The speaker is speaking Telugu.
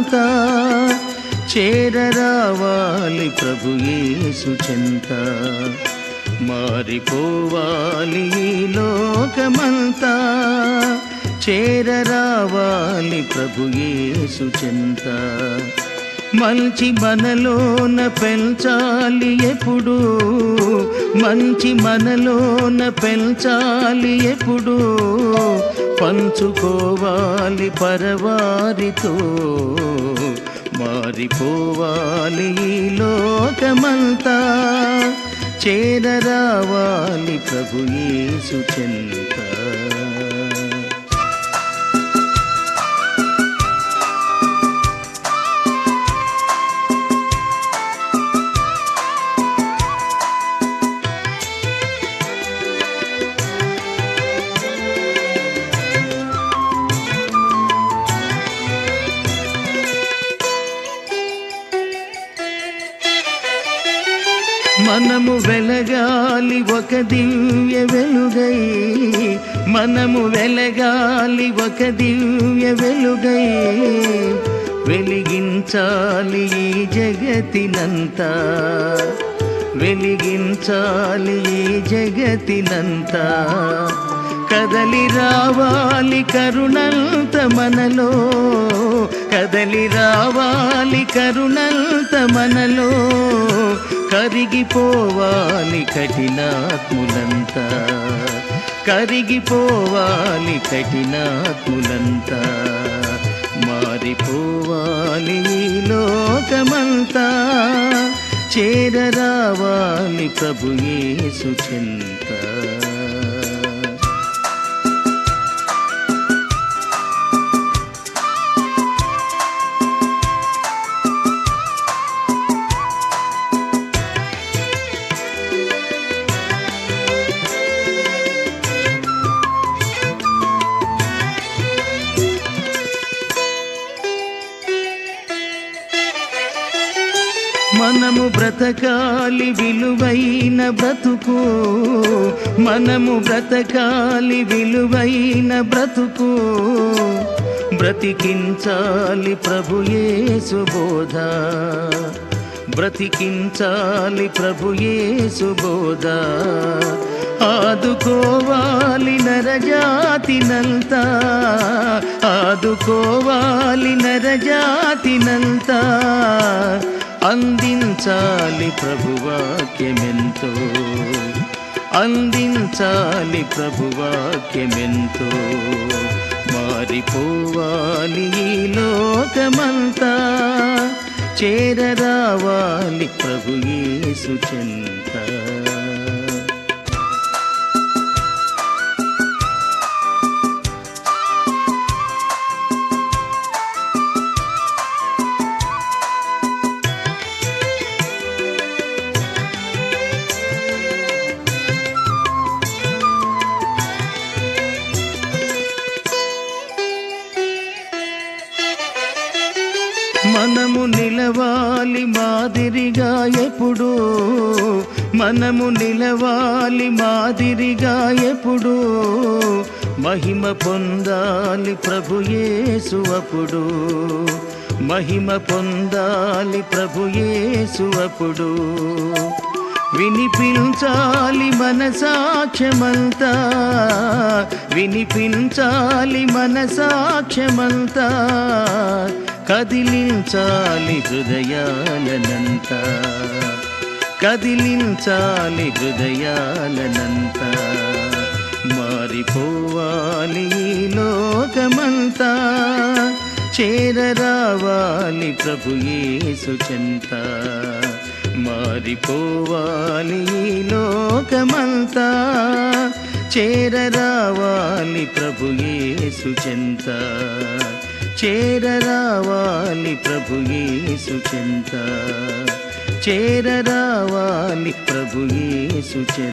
లోకమంతా చేరరావాలి ప్రభు యేసు చెంత. మారిపోవాలి ఈ లోకమంతా చేరరావాలి ప్రభు యేసు చెంత. మంచి మనలోన పెంచాలి ఎప్పుడు, మంచి మనలోన పెంచాలి ఎప్పుడు, పంచుకోవాలి పరవారితో. మారిపోవాలి ఈ లోకమంతా చేరరావాలి ప్రభు యేసు చెంత. మనము వెలగాలి ఒక దివ్య వెలుగై, మనము వెలగాలి ఒక దివ్య వెలుగై, వెలిగించాలి ఈ జగతినంతా, వెలిగించాలి ఈ జగతినంతా. కదలి రావాలి కరుణంత మనలో, కదలి రావాలి కరుణంత మనలో, కరిగిపోవాలి కఠినాత్ములంతా, కరిగిపోవాలి కఠినాత్ములంతా. మారిపోవాలి ఈ లోకమంతా చేరరావాలి ప్రభు యేసు చెంత. మనము బ్రతకాలి విలువైన బ్రతుకు, మనము బ్రతకాలి విలువైన బ్రతుకు, బ్రతికించాలి ప్రభు యేసు బోధ, బ్రతికించాలి ప్రభు యేసు బోధ. ఆదుకోవాలి నరజాతినంతా, ఆదుకోవాలి నరజాతినంతా, అందించాలి ప్రభువాక్యమెంతో, అందించాలి ప్రభువాక్యమెంతో. మారిపోవాలి ఈ లోకమంతా చేరరావాలి ప్రభు యేసు చెంత. మనము నిలవాలి మాదిరిగా ఎప్పుడు, మనము నిలవాలి మాదిరిగా ఎప్పుడు, మహిమ పొందాలి ప్రభు యేసు అప్పుడు, మహిమ పొందాలి ప్రభు యేసు అప్పుడు. వినిపించాలి మన సాక్ష్యమంతా, వినిపించాలి మన సాక్ష్యమంతా, కదిలించాలి హృదయాలనంతా, కదిలించాలి హృదయాలనంతా. మారిపోవాలి ఈ లోకమంతా చేరరావాలి ప్రభు యేసు చెంత. మారిపోవాలి ఈ లోకమంతా చేరరావాలి ప్రభు యేసు చెంత, చేరరావాలి ప్రభు యేసు చెంత, చేరరావాలి ప్రభు యేసు చెంత.